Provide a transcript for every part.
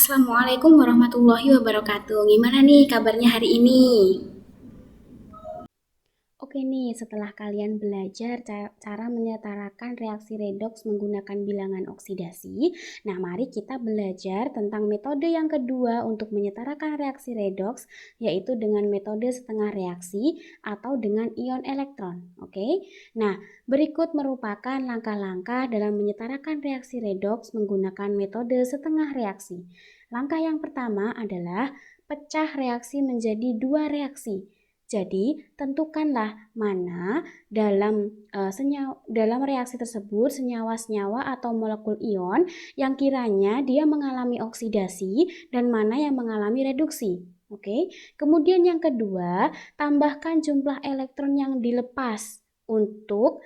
Assalamualaikum warahmatullahi wabarakatuh. Gimana nih kabarnya hari ini? Oke nih, setelah kalian belajar cara menyetarakan reaksi redoks menggunakan bilangan oksidasi, nah mari kita belajar tentang metode yang kedua untuk menyetarakan reaksi redoks, yaitu dengan metode setengah reaksi atau dengan ion elektron. Oke, nah berikut merupakan langkah-langkah dalam menyetarakan reaksi redoks menggunakan metode setengah reaksi. Langkah yang pertama adalah pecah reaksi menjadi dua reaksi. Jadi, tentukanlah mana dalam reaksi tersebut senyawa-senyawa atau molekul ion yang kiranya dia mengalami oksidasi dan mana yang mengalami reduksi. Oke. Kemudian yang kedua, tambahkan jumlah elektron yang dilepas untuk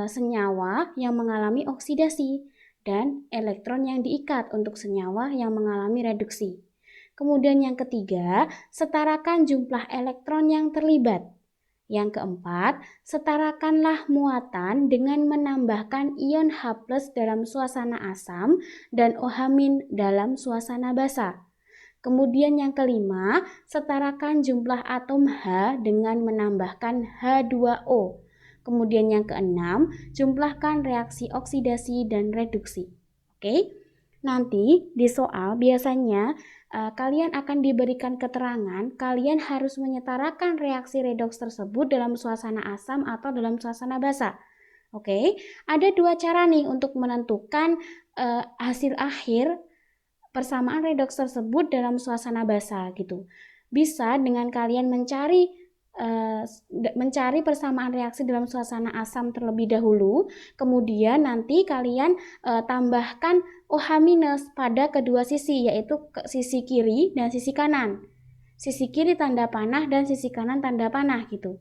senyawa yang mengalami oksidasi dan elektron yang diikat untuk senyawa yang mengalami reduksi. Kemudian yang ketiga, setarakan jumlah elektron yang terlibat. Yang keempat, setarakanlah muatan dengan menambahkan ion H+ dalam suasana asam dan OH- dalam suasana basa. Kemudian yang kelima, setarakan jumlah atom H dengan menambahkan H2O. Kemudian yang keenam, jumlahkan reaksi oksidasi dan reduksi. Oke? Nanti di soal biasanya kalian akan diberikan keterangan, kalian harus menyetarakan reaksi redoks tersebut dalam suasana asam atau dalam suasana basa. Oke, ada dua cara nih untuk menentukan hasil akhir persamaan redoks tersebut dalam suasana basa gitu. Bisa dengan kalian mencari persamaan reaksi dalam suasana asam terlebih dahulu, kemudian nanti kalian tambahkan OH- pada kedua sisi, yaitu sisi kiri dan sisi kanan. Sisi kiri tanda panah dan sisi kanan tanda panah gitu.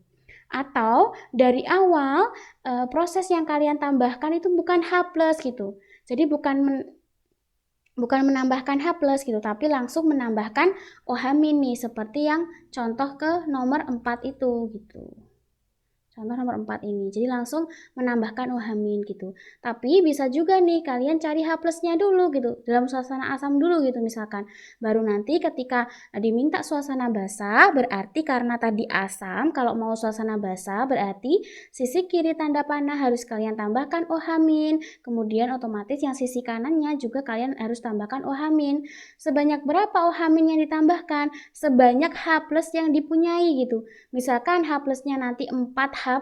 Atau dari awal proses yang kalian tambahkan itu bukan H+ gitu. Jadi bukan menambahkan H+ gitu, tapi langsung menambahkan OH- nih, seperti yang contoh ke nomor 4 itu gitu. Contoh nomor 4 ini. Jadi langsung menambahkan OH- gitu. Tapi bisa juga nih kalian cari H+-nya dulu gitu. Dalam suasana asam dulu gitu misalkan. Baru nanti ketika diminta suasana basa, berarti karena tadi asam, kalau mau suasana basa berarti sisi kiri tanda panah harus kalian tambahkan OH-. Kemudian otomatis yang sisi kanannya juga kalian harus tambahkan OH-. Sebanyak berapa OH- yang ditambahkan? Sebanyak H+ yang dipunyai gitu. Misalkan H+-nya nanti 4 H+,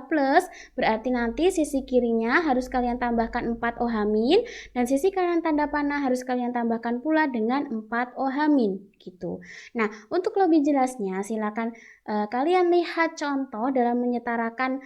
berarti nanti sisi kirinya harus kalian tambahkan 4 OH- dan sisi kanan tanda panah harus kalian tambahkan pula dengan 4 OH- gitu. Nah, untuk lebih jelasnya silakan kalian lihat contoh dalam menyetarakan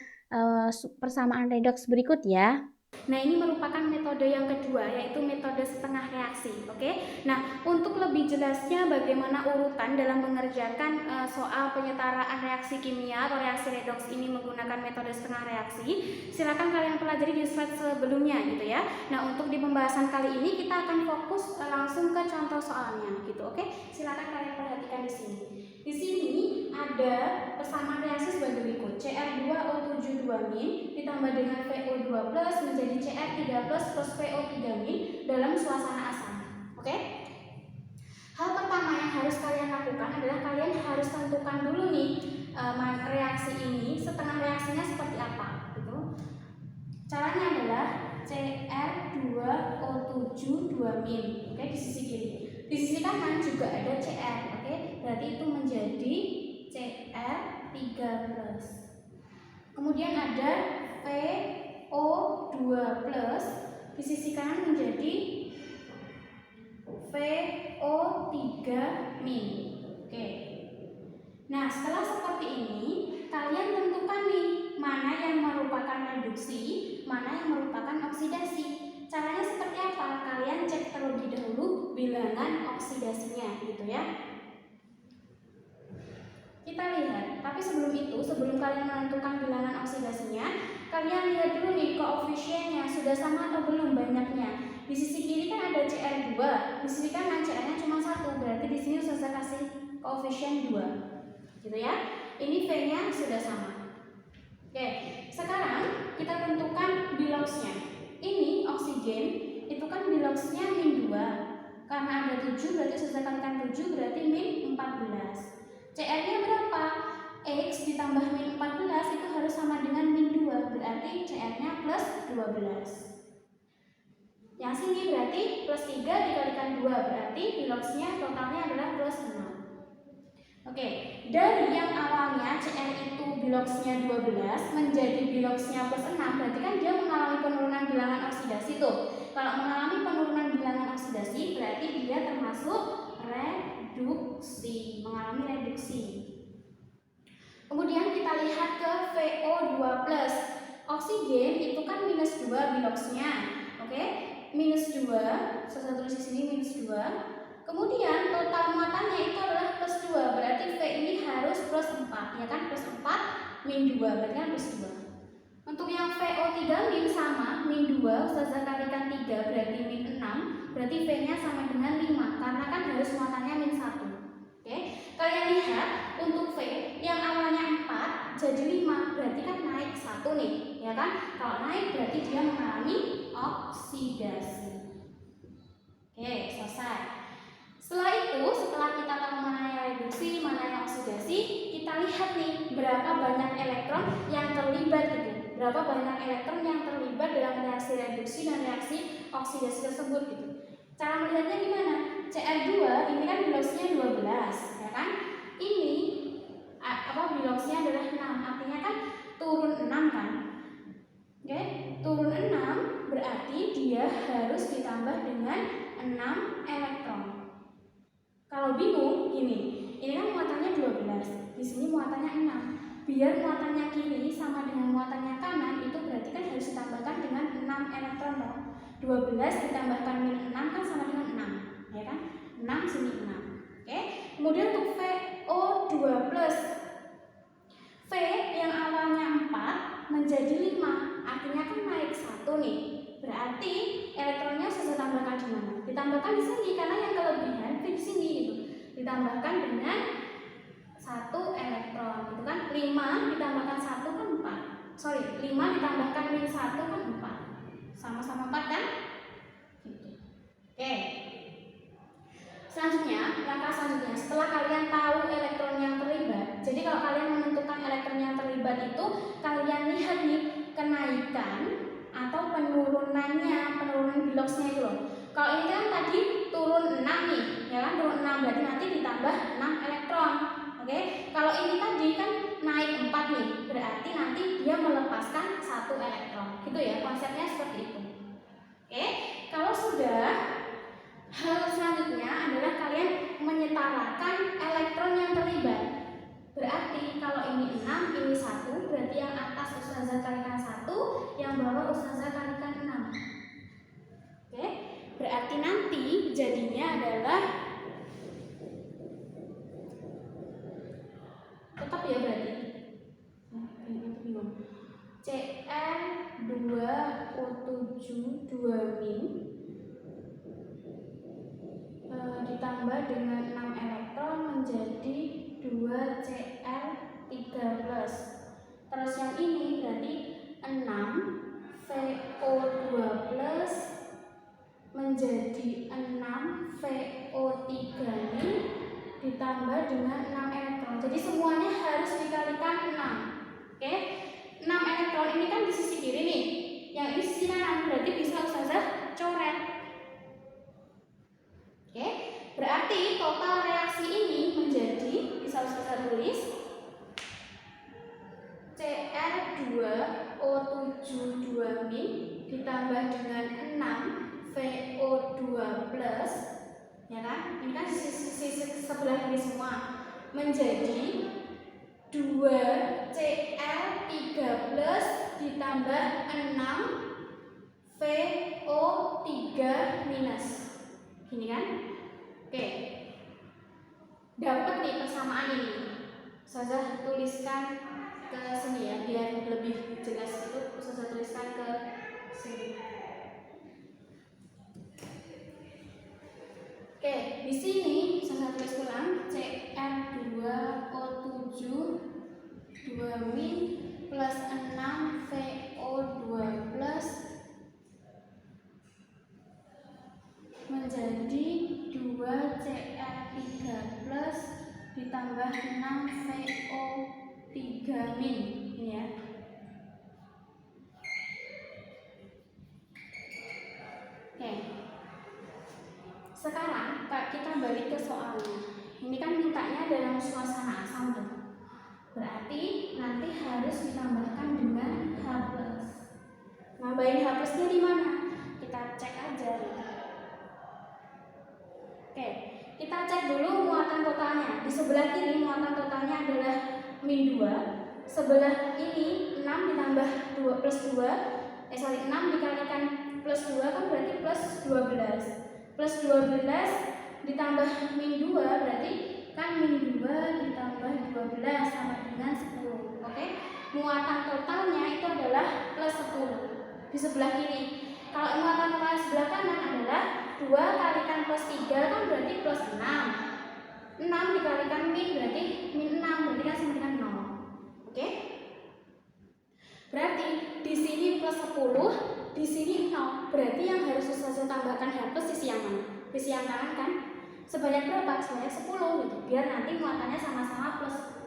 persamaan redoks berikut ya. Nah, ini merupakan metode yang kedua, yaitu metode setengah reaksi. Oke. Nah, untuk lebih jelasnya bagaimana urutan dalam mengerjakan soal penyetaraan reaksi kimia atau reaksi redoks ini menggunakan metode setengah reaksi, silakan kalian pelajari di slide sebelumnya gitu ya. Nah, untuk di pembahasan kali ini kita akan fokus langsung ke contoh soalnya gitu. Oke. Silakan kalian perhatikan di sini. Di sini ada persamaan reaksi sebagai berikut. Cr2O7 2- ditambah dengan VO2+ menjadi Cr3+ plus VO3- dalam suasana asam. Oke? Hal pertama yang harus kalian lakukan adalah kalian harus tentukan dulu nih reaksi ini, setengah reaksinya seperti apa gitu. Caranya adalah Cr2O7 2-. Oke, di sisi kiri. Di sisi kanan juga ada Cr, oke? Berarti itu menjadi Cr3+. Kemudian ada VO2+, di sisi kanan menjadi VO3-. Oke. Nah, setelah seperti ini, kalian tentukan nih mana yang merupakan reduksi, mana yang merupakan oksidasi. Caranya seperti apa? Kalian cek terlebih dahulu bilangan oksidasinya gitu ya. Kita lihat, tapi sebelum itu, sebelum kalian menentukan bilangan oksidasinya, kalian lihat dulu nih koefisiennya sudah sama atau belum banyaknya. Di sisi kiri kan ada Cr2, di sisi kanan Cr-nya cuma 1, berarti di sini sudah saya kasih koefisien 2. Gitu ya. Ini V-nya sudah sama. Oke, sekarang kita tentukan biloxnya. Ini oksigen, itu kan biloxnya -2. Karena ada 7 7 berarti ustazah kalikan 7 berarti min 14. CR-nya berapa? X ditambah min 14 itu harus sama dengan min 2, berarti CR-nya plus 12. Yang sini berarti plus 3 dikalikan 2, berarti biloxnya totalnya adalah plus 6. Oke, dari yang awalnya CR itu biloxnya 12 menjadi biloxnya plus 6, berarti kan dia mengalami penurunan bilangan oksidasi tuh. Kalau mengalami penurunan bilangan oksidasi berarti dia termasuk reduksi, mengalami reduksi. Kemudian kita lihat ke VO2+. Oksigen itu kan minus 2 biloxnya. Oke, minus 2, saya tulis di sini minus 2. Kemudian total muatannya itu adalah plus 2, berarti V ini harus plus 4, ya kan? Plus 4 min 2, berarti kan plus 2. Untuk yang VO3 min sama, min 2, ustazah kalikan 3, berarti min 6, berarti V-nya sama dengan 5, karena kan harus muatannya min 1. Oke, kalian lihat untuk V yang awalnya 4 jadi 5, berarti kan naik 1 nih, ya kan? Kalau naik berarti dia mengalami oksidasi. Oke, selesai. Setelah itu, setelah kita tahu mana yang reduksi, mana yang oksidasi, kita lihat nih berapa banyak elektron yang terlibat gitu. Berapa banyak elektron yang terlibat dalam reaksi reduksi dan reaksi oksidasi tersebut gitu. Cara melihatnya gimana? CR2 ini kan biloxnya 12, ya kan? Ini biloxnya adalah 6, artinya kan turun 6 kan? Oke, turun 6 berarti dia harus ditambah dengan 6 elektron. Kalau bingung, gini, ini kan muatannya 12, di sini muatannya 6. Biar muatannya kiri sama dengan muatannya kanan, itu berarti kan harus ditambahkan dengan 6 elektron dong. 12 ditambahkan min 6 kan sama dengan 6, ya kan? 6 sini 6. Oke, kemudian untuk VO2+, V yang awalnya 4 menjadi 5, artinya kan naik 1 nih. Berarti elektronnya saya tambahkan di mana? Ditambahkan di sini karena yang kelebihan di sini gitu. Ditambahkan dengan 1 elektron, itu kan 5 ditambahkan 1 kan 4. 5 ditambahkan min 1 kan 4. Sama-sama 4 kan? Gitu. Oke. Selanjutnya, langkah selanjutnya setelah kalian tahu elektron yang terlibat. Jadi kalau kalian menentukan elektron yang terlibat itu, kalian lihat nih kenaikan atau penurunannya, penurunan biloxnya itu loh. Kalau ini kan tadi turun 6 nih, ya kan? Turun 6 berarti nanti ditambah 6 elektron. Oke? Kalau ini tadi kan naik 4 nih, berarti nanti dia melepaskan 1 elektron. Gitu ya, konsepnya seperti itu. Oke? Kalau sudah, hal selanjutnya adalah kalian menyetarakan elektron yang terlibat. Berarti kalau ini 6, ini 1, berarti yang atas ustazah kalikan 1, yang bawah ustazah kalikan 6. Oke? Berarti nanti jadinya adalah tetap ya berarti CR2O7 2min ditambah dengan 6 elektron menjadi 2Cr3+. Terus yang ini berarti 6 VO2+ menjadi 6 VO3 ditambah dengan 6 elektron. Jadi semuanya harus dikalikan 6. Oke? 6 elektron ini kan di sisi kiri nih. Yang di sisi kanan berarti bisa ustazah coret. Oke? Berarti total reaksi ini menjadi, bisa ustazah tulis, CR2O7 2min ditambah dengan 6 VO2+, ya kan? Ini kan sisi sebelah kiri semua, menjadi 2Cr3+ ditambah 6 VO3-. Gini kan? Oke. Dapat nih persamaan ini. Ustazah tuliskan ke sini ya, biar lebih jelas itu. Ustazah tuliskan ke sini. Oke, di sini saya tulis ulang CR2O7 2min plus 6 VO2+ menjadi 2 ditambah 6 VO3 min. Ini ya. Oke. Sekarang kita balik ke soalnya. Ini kan mintanya dalam suasana asam tuh. Berarti nanti harus ditambahkan dengan H+. Nambahin H plusnya di mana? Kita cek aja. Oke, kita cek dulu muatan totalnya. Di sebelah kiri muatan totalnya adalah min 2. Sebelah ini 6 ditambah 2 plus 2. 6 dikalikan plus 2 kan berarti plus 12. Plus 12 ditambah min 2 berarti kan min 2 ditambah 12 sama dengan 10. Oke? Muatan totalnya itu adalah plus 10 di sebelah kiri. Kalau muatan total sebelah kanan adalah 2 kalikan plus 3 kan berarti plus 6. 6 dikalikan min berarti min 6, berarti kan sama dengan 0. Oke? Berarti di sini plus 10, di sini 0. Berarti yang harus saya tambahkan H plus sisi yang mana? Sisi yang kanan kan? Sebanyak berapa? Sebanyak 10 gitu. Biar nanti muatannya sama-sama plus,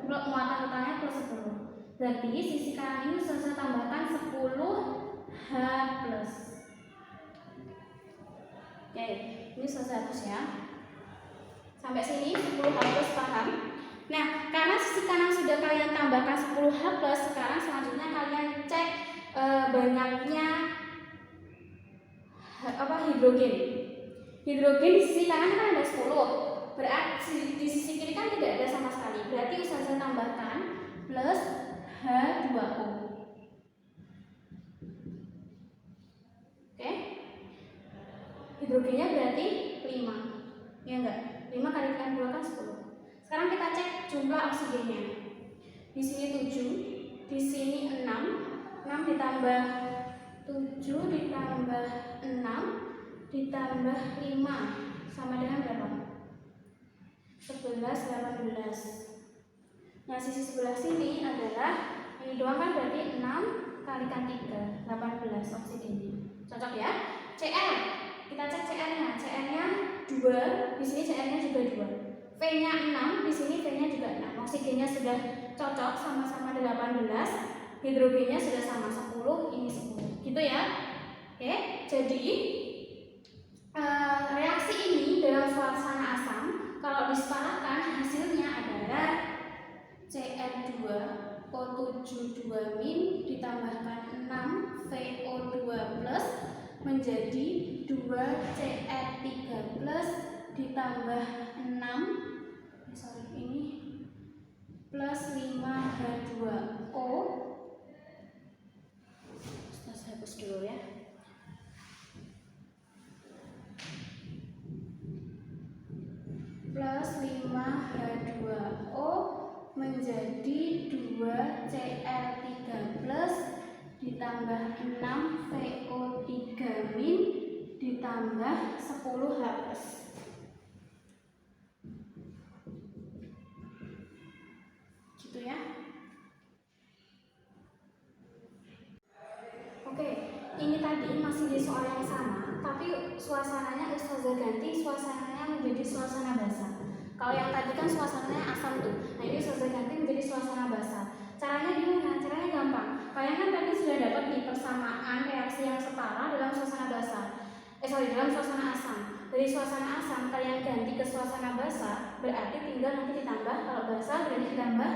muatan totalnya plus 10. Berarti sisi kanan ini saya tambahkan 10 H plus. Oke, ini selesai hapus ya. Sampai sini 10 H plus paham? Nah, karena sisi kanan sudah kalian tambahkan 10 H plus, sekarang selanjutnya kalian cek banyaknya hidrogen. Hidrogen di sisi kanan kan ada 10. Berarti di sisi kiri kan tidak ada sama sekali. Berarti saya tambahkan plus H2O. Oke? Hidrogennya berarti 5. Ya enggak? 5 kalikan 2 kan 10. Sekarang kita cek jumlah oksigennya. Di sini 7, di sini 6. 6 ditambah 7 ditambah 6 ditambah 5 sama dengan berapa? 11, 18. Nah, sisi sebelah sini adalah ini doang kan berarti 6 kalikan 3, 18 oksigennya. Cocok ya? Cr. Kita cek CR-nya. CR-nya 2, di sini CR-nya juga 2. V-nya 6, di sini V-nya juga 6. Oksigennya sudah cocok sama-sama 18. Hidrogennya sudah sama 10, ini 10. Gitu ya. Oke, jadi reaksi ini dalam suasana asam kalau diseparahkan hasilnya adalah Cr2O7 2- ditambahkan 6 VO2 plus menjadi 2Cr3 plus ditambah 6 plus 5H2O. Saya hapus dulu ya. Plus 5H2O menjadi 2Cr3 plus ditambah 6 VO3 min ditambah 10 H plus. Gitu ya. Oke, ini tadi masih di soal yang sama, tapi suasananya Ustazah ganti, suasananya menjadi suasana basah. Kalau yang tadi kan suasananya asam tuh, nah ini Ustazah ganti menjadi suasana basah. Caranya gimana? Caranya gampang. Kalian kan tadi sudah dapat nih persamaan reaksi yang setara dalam suasana basah. Dalam suasana asam. Dari suasana asam kalian ganti ke suasana basah, berarti tinggal nanti ditambah, kalau basah berarti ditambah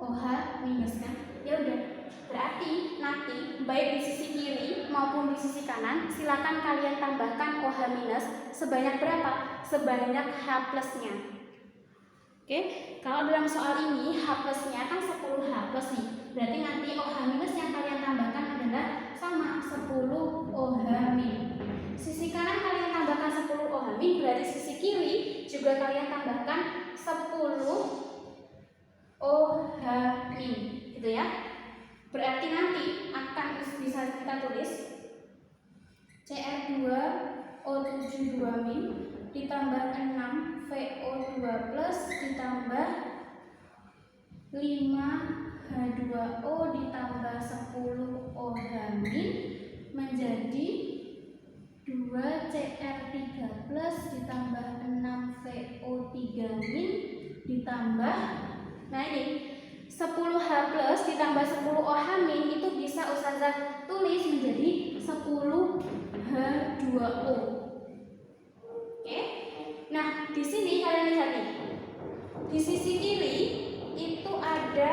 OH minus kan? Ya udah. Berarti nanti baik di sisi kiri maupun di sisi kanan silakan kalian tambahkan OH minus sebanyak berapa? Sebanyak H plusnya. Oke, kalau dalam soal ini H plusnya kan 10 H plus nih. Berarti nanti OH minus yang kalian tambahkan adalah sama 10 OH min. Sisi kanan kalian tambahkan 10 OH min, berarti sisi kiri juga kalian tambahkan 10 OH min, gitu ya. Berarti nanti akan bisa kita tulis Cr2O7 2 min ditambah 6 VO2 plus ditambah 5H2O ditambah 10 OH min menjadi 2Cr3 plus ditambah 6 VO3 min ditambah nah ini 10H plus ditambah 10OH min itu bisa Ustazah tulis menjadi 10H2O. Oke. Nah, di sini kalian lihat nih. Di sisi kiri itu ada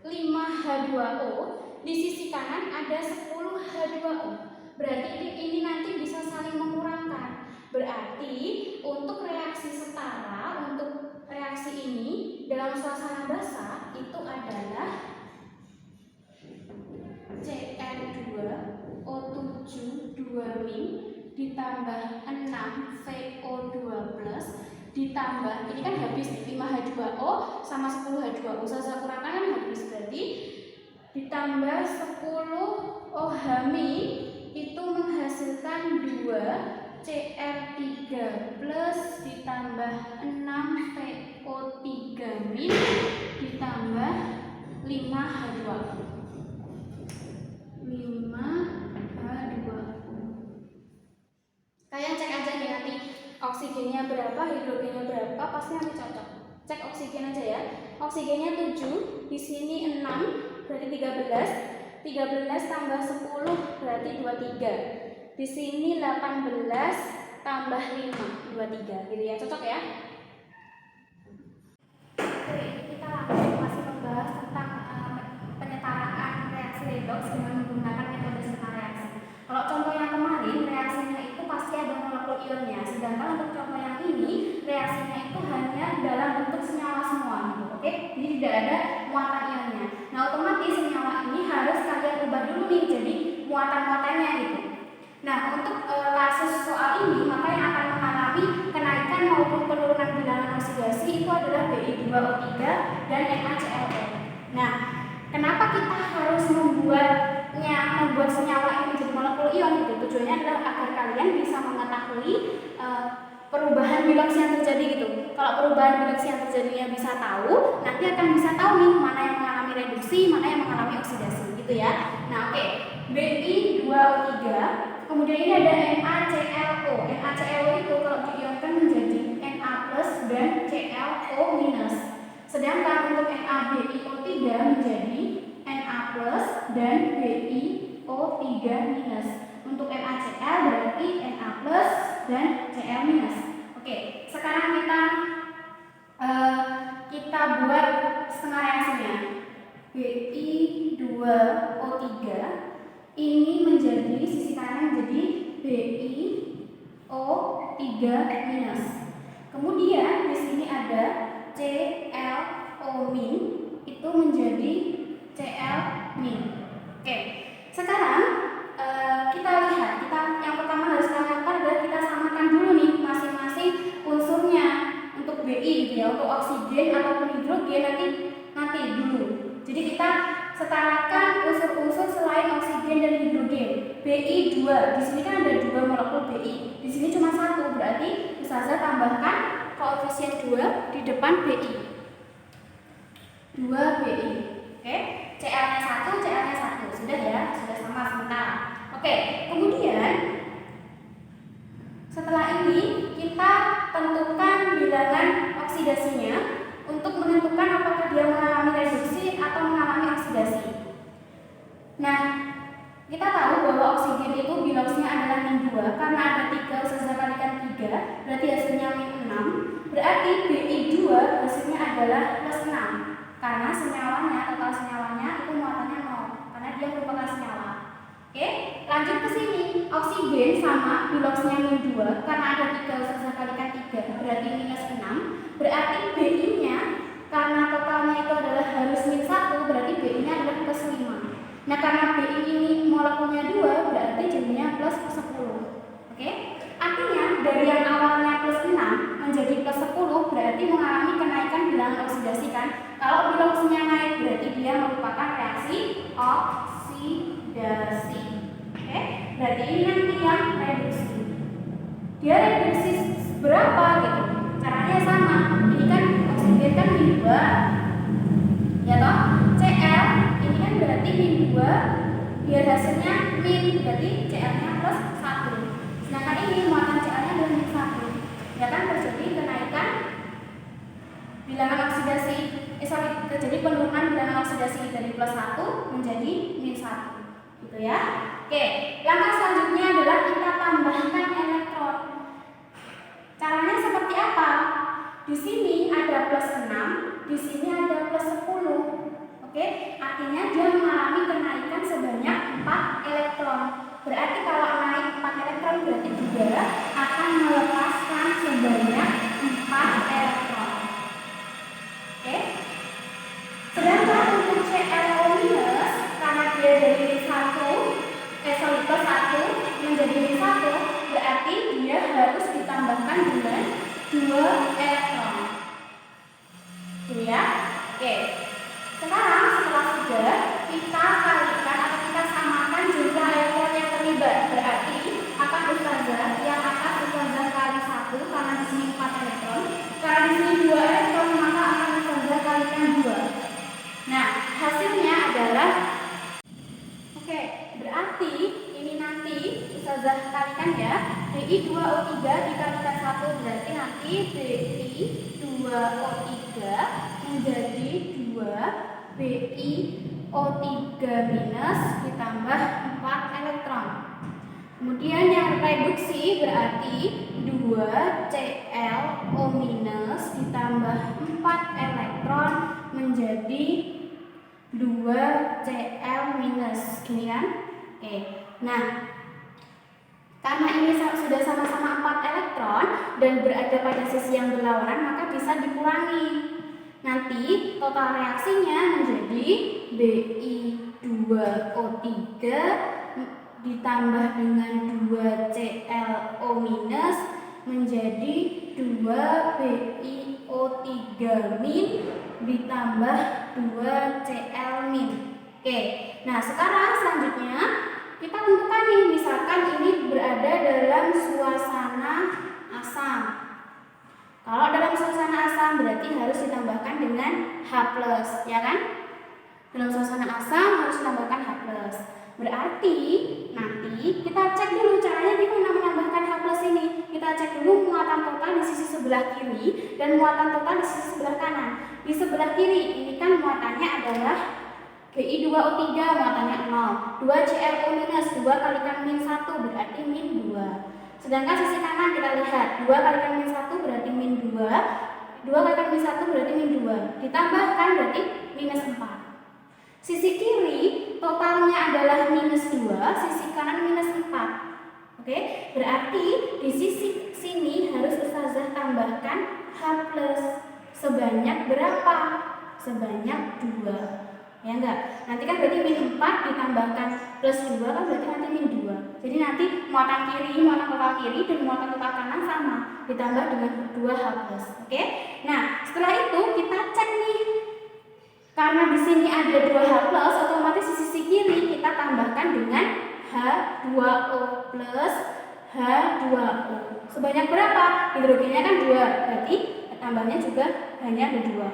5H2O, di sisi kanan ada 10H2O. Berarti ini nanti bisa saling mengurangi. Berarti untuk reaksi setara, untuk reaksi ini dalam suasana basah itu adalah Cl2O7 2- ditambah 6VO2 plus ditambah, ini kan habis 5H2O sama 10H2O, Ustazah kurangkan kan habis, berarti ditambah 10OH itu menghasilkan 2Cl3 plus ditambah 6VO3 ditambah 5H2O. Kalian cek aja nih nanti oksigennya berapa, hidrogennya berapa, pasti nanti cocok. Cek oksigen aja ya. Oksigennya 7, di sini 6 berarti 13. 13 tambah 10 berarti 23. Di sini 18 tambah 5 23. Gitu ya, cocok ya. Oke, kita langsung masih membahas tentang penyetaraan reaksi redox dengan menggunakan metode setara reaksi. Kalau contoh yang kemarin reaksinya itu pasti ada molekul ionnya, sedangkan untuk contoh yang ini reaksinya itu hanya dalam bentuk senyawa semua gitu. Oke, jadi tidak ada muatan ionnya. Nah, otomatis senyawa ini harus kalian ubah dulu nih jadi muatan-muatannya gitu. Nah, untuk kasus soal ini maka yang akan mengalami kenaikan maupun penurunan bilangan oksidasi itu adalah Bi2O3 dan NaClO. Nah, kenapa kita harus membuat senyawa ini menjadi molekul ion gitu? Tujuannya adalah agar kalian bisa mengetahui perubahan bilangan yang terjadi gitu. Kalau perubahan bilangan yang terjadinya bisa tahu, nanti akan bisa tahu nih mana yang mengalami reduksi, mana yang mengalami oksidasi gitu ya. Nah, oke. Bi2O3, kemudian ini ada NaClO. NaClO itu kalau diionkan menjadi Na plus dan ClO minus. Sedangkan untuk NaBiO3 menjadi Na plus dan BiO3 minus. Untuk NaCl berarti Na plus dan Cl minus. Oke, sekarang kita buat setengah reaksinya. Bi2O3 ini menjadi sisi kanan menjadi BiO3 minus. Kemudian di sini ada ClO min itu menjadi Cl min. Oke, sekarang kita lihat, yang pertama harus kita lakukan adalah kita samakan dulu nih masing-masing unsurnya. Untuk Bi gitu ya, untuk oksigen ataupun hidrogen nanti dulu. Jadi kita setarakan unsur-unsur selain oksigen dan hidrogen. Bi2, di sini kan ada 2 molekul Bi, di sini cuma 1, berarti Ustazah tambahkan koefisien 2 di depan Bi. 2 Bi. Oke, Cl-nya 1, Cl-nya 1. Sudah ya, sudah sama sementara. Oke, kemudian setelah ini kita tentukan bilangan oksidasinya untuk menentukan apakah dia mengalami reduksi atau mengalami oksidasi. Nah, kita tahu bahwa oksigen itu bilangannya adalah min 2 karena ada 3, Ustazah kalikan 3, berarti hasilnya min 6. Berarti Bi2 hasilnya adalah plus 6 karena total senyawanya itu muatannya 0 karena dia merupakan senyawa. Oke, lanjut ke sini. Oksigen sama bilangannya min 2 karena ada 3, Ustazah kalikan 3, berarti minus 6. Berarti Bi-nya karena totalnya itu adalah harus min 1, berarti Bi-nya adalah plus 5. Nah, karena Bi ini molekulnya 2, berarti jadinya plus 10. Oke? Artinya dari yang awalnya plus 6 menjadi plus 10 berarti mengalami kenaikan bilangan oksidasi kan? Kalau bilangannya naik berarti dia merupakan reaksi oksidasi. Oke? Berarti ini nanti yang reduksi. Dia reduksi berapa gitu? Caranya sama. Ini kan oksigen kan min 2. Ya toh? Cl ini kan berarti min 2, biar hasilnya min, berarti Cl-nya plus 1. Sedangkan ini muatan Cl-nya adalah min 1. Ya kan terjadi kenaikan bilangan oksidasi, terjadi penurunan bilangan oksidasi dari +1 menjadi -1, gitu ya. Oke, langkah selanjutnya adalah kita tambahkan elektron. Caranya seperti apa? Di sini ada +6, di sini ada +10. Oke, artinya dia mengalami kenaikan sebanyak 4 elektron. Berarti kalau naik 4 elektron berarti dia akan melepaskan sebanyak 4 elektron. Oke. Sedangkan untuk ClO- karena dia dari +1 menjadi -1, berarti dia harus ditambahkan dengan 2 elektron. Gitu ya. Oke. Sekarang setelah sudah, kita kalikan atau kita samakan jumlah elektron yang terlibat. Berarti akan ustazah yang akan ustazah kali 1 karena di sini 4 elektron. Karena di sini 2 elektron maka akan ustazah kalikan 2. Nah, hasilnya adalah oke, berarti ini nanti ustazah kalikan ya. Bi2O3 dikalikan 1 berarti nanti Bi2O3 menjadi 2 BiO3- ditambah 4 elektron. Kemudian yang reduksi berarti 2 ClO- ditambah 4 elektron menjadi 2 Cl-. Gini kan? Oke. Nah, karena ini sudah sama-sama 4 elektron dan berada pada sisi yang berlawanan, maka bisa dikurangi. Nanti total reaksinya menjadi Bi2O3 ditambah dengan 2 ClO- menjadi 2 BiO3- ditambah 2 Cl-. Oke, nah sekarang selanjutnya kita tentukan nih, misalkan ini berada dalam suasana asam. Kalau dalam suasana asam berarti harus ditambahkan dengan H+, ya kan? Dalam suasana asam harus ditambahkan H+. Berarti nanti kita cek dulu caranya gimana menambahkan H+ ini. Kita cek dulu muatan total di sisi sebelah kiri dan muatan total di sisi sebelah kanan. Di sebelah kiri ini kan muatannya adalah Bi2O3 muatannya 0, 2 ClO- 2 kalikan -1 berarti -2. Sedangkan sisi kanan kita lihat 2 kalikan -1 berarti -2, 2 kalikan -1 berarti -2, ditambahkan berarti -4. Sisi kiri totalnya adalah -2, sisi kanan -4. Oke, berarti di sisi sini harus ustazah tambahkan H+. Sebanyak berapa? Sebanyak 2. Ya enggak? Nanti kan berarti -4 ditambahkan +2 kan berarti nanti -2. Jadi nanti muatan kiri, muatan total kiri dan muatan total kanan sama, ditambah dengan 2H+. Oke? Nah, setelah itu kita cek nih. Karena di sini ada 2H+, otomatis di sisi kiri kita tambahkan dengan H2O+, H2O. Sebanyak berapa? Hidrogennya kan 2, berarti tambahnya juga hanya ada 2.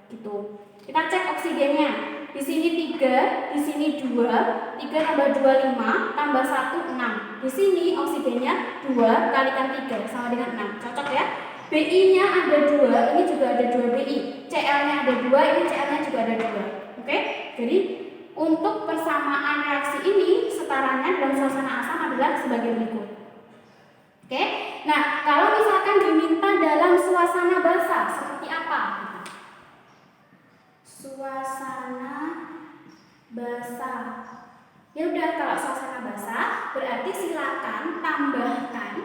Gitu. Kita cek oksigennya. Di sini 3, di sini 2, 3 tambah 2 5, tambah 1 6. Di sini oksigennya 2 kalikan 3 sama dengan 6. Cocok ya? BI-nya ada 2, ini juga ada 2 BI. CL-nya ada 2, ini CL-nya juga ada 2. Oke? Jadi untuk persamaan reaksi ini setaranya dalam suasana asam adalah sebagai berikut. Oke? Nah, kalau misalkan diminta dalam suasana basah seperti apa? Suasana basah. Ya udah, kalau suasana basah berarti silakan tambahkan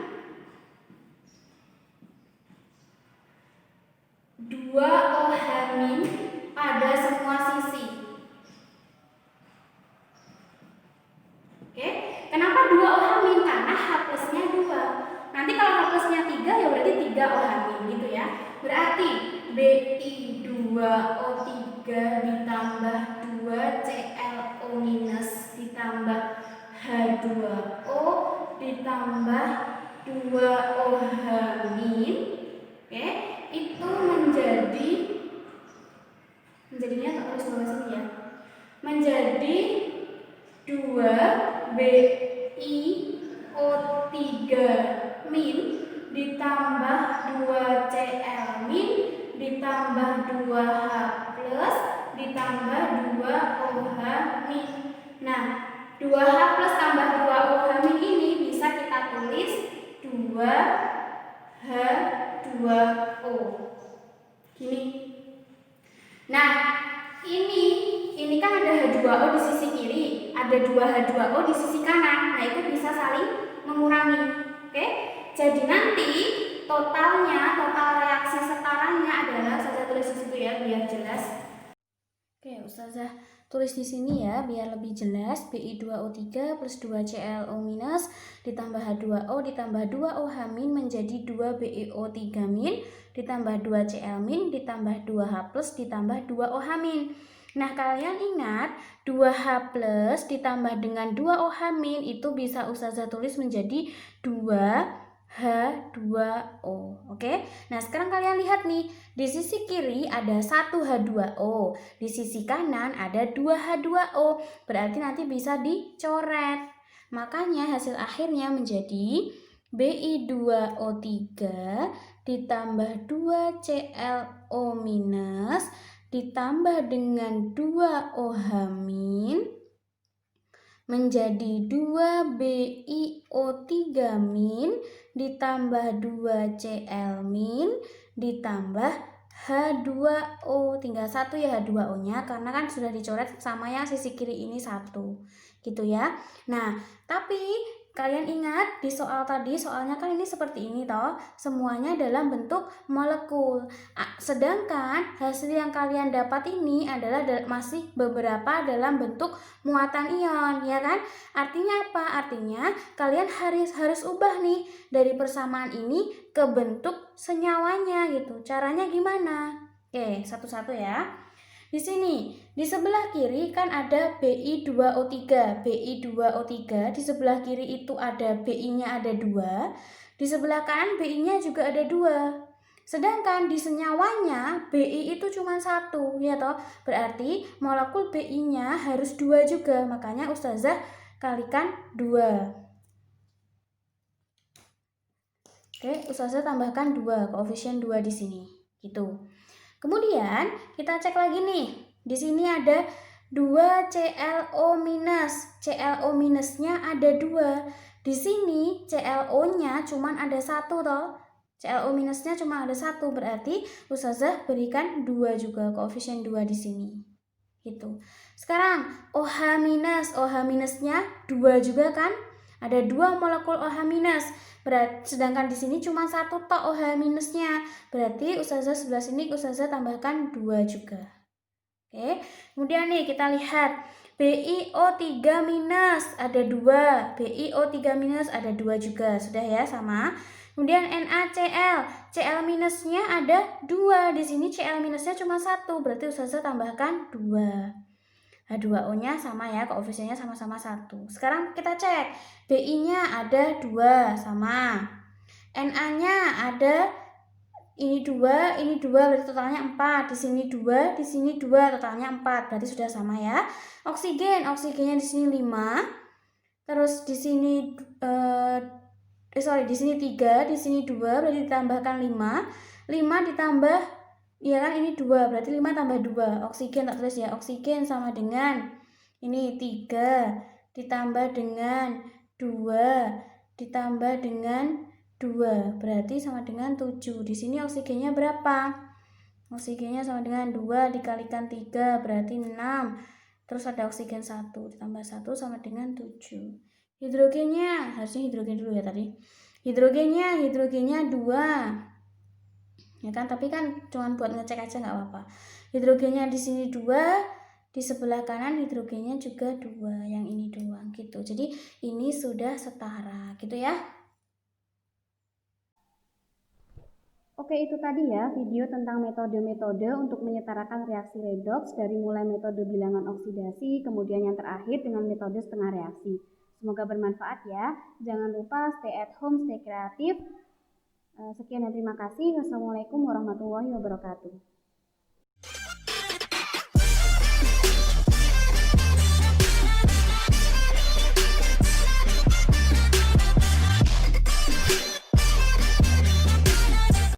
2 OH- pada semua sisi. Oke, kenapa 2 OH- karena H+-nya 2. Nanti kalau H+-nya 3 ya berarti 3 OH- gitu ya. Berarti Bi2O3 ditambah 2 ClO- ditambah H2O ditambah 2 OH-, oke, itu menjadinya tak terus bawah sini ya, menjadi 2 BiO3- ditambah 2 Cl- ditambah tambah 2H plus ditambah 2OH min. Nah, 2H plus tambah 2OH min ini bisa kita tulis 2H2O. Gini. Nah, ini kan ada H2O di sisi kiri, ada 2H2O di sisi kanan. Nah, itu bisa saling mengurangi. Oke? Jadi nanti total reaksi setaranya adalah, Ustazah tulis di situ ya biar jelas. Oke, Ustazah tulis di sini ya biar lebih jelas. Bi2O3 plus 2ClO minus ditambah H2O ditambah 2OH min menjadi 2BeO3 min ditambah 2Cl min ditambah 2H plus ditambah 2OH min. Nah, kalian ingat 2H plus ditambah dengan 2OH min itu bisa Ustazah tulis menjadi 2H2O. Oke? Nah, sekarang kalian lihat nih, di sisi kiri ada 1H2O, di sisi kanan ada 2H2O. Berarti nanti bisa dicoret. Makanya hasil akhirnya menjadi Bi2O3 ditambah 2ClO minus ditambah dengan 2OH min menjadi 2BiO3 min ditambah 2Cl min ditambah H2O. Tinggal satu ya H2O nya karena kan sudah dicoret sama yang sisi kiri ini satu gitu ya. Nah, tapi kalian ingat di soal tadi, soalnya kan ini seperti ini toh, semuanya dalam bentuk molekul. Sedangkan hasil yang kalian dapat ini adalah masih beberapa dalam bentuk muatan ion, ya kan? Artinya apa? Artinya kalian harus ubah nih dari persamaan ini ke bentuk senyawanya gitu. Caranya gimana? Oke, satu-satu ya. Di sini, di sebelah kiri kan ada Bi2O3. Bi2O3 di sebelah kiri itu ada Bi-nya ada 2. Di sebelah kanan Bi-nya juga ada 2. Sedangkan di senyawanya Bi itu cuma 1, ya toh? Berarti molekul Bi-nya harus 2 juga. Makanya Ustazah kalikan 2. Oke, Ustazah tambahkan 2, koefisien 2 di sini. Gitu. Kemudian kita cek lagi nih. Di sini ada 2ClO minus. ClO minusnya ada 2. Di sini ClO-nya cuma ada 1 toh. ClO minusnya cuma ada 1, berarti Ustazah berikan 2 juga, koefisien 2 di sini. Gitu. Sekarang OH minus, OH minusnya 2 juga kan? Ada 2 molekul OH minus. Sedangkan di sini cuma 1 tok OH minusnya. Berarti Ustazah sebelah sini Ustazah tambahkan 2 juga. Oke. Kemudian nih kita lihat BiO3 minus ada 2. BiO3 minus ada 2 juga. Sudah ya, sama. Kemudian NaCl, Cl minusnya ada 2. Di sini Cl minusnya cuma 1. Berarti Ustazah tambahkan 2. H2O-nya sama ya, koefisiennya sama-sama 1. Sekarang kita cek. Bi-nya ada 2, sama. Na-nya ada ini 2, berarti totalnya 4. Di sini 2, di sini 2, totalnya 4. Berarti sudah sama ya. Oksigennya di sini 5. Terus di sini di sini 3, di sini 2, berarti ditambahkan 5. 5 ditambah, ya kan ini 2, berarti 5 tambah 2. Oksigen tak tulis ya, oksigen sama dengan ini 3 ditambah dengan 2 ditambah dengan 2, berarti sama dengan 7. Di sini oksigennya berapa? Oksigennya sama dengan 2 dikalikan 3, berarti 6. Terus ada oksigen 1 ditambah 1 sama dengan 7. Hidrogennya, harusnya hidrogen dulu ya tadi. Hidrogennya 2. Ya kan, tapi kan cuma buat ngecek aja nggak apa-apa. Hidrogennya di sini 2, di sebelah kanan hidrogennya juga 2, yang ini doang gitu. Jadi ini sudah setara gitu ya. Oke, itu tadi ya video tentang metode-metode untuk menyetarakan reaksi redoks dari mulai metode bilangan oksidasi, kemudian yang terakhir dengan metode setengah reaksi. Semoga bermanfaat ya. Jangan lupa stay at home, stay kreatif. Sekian dan terima kasih. Wassalamualaikum warahmatullahi wabarakatuh.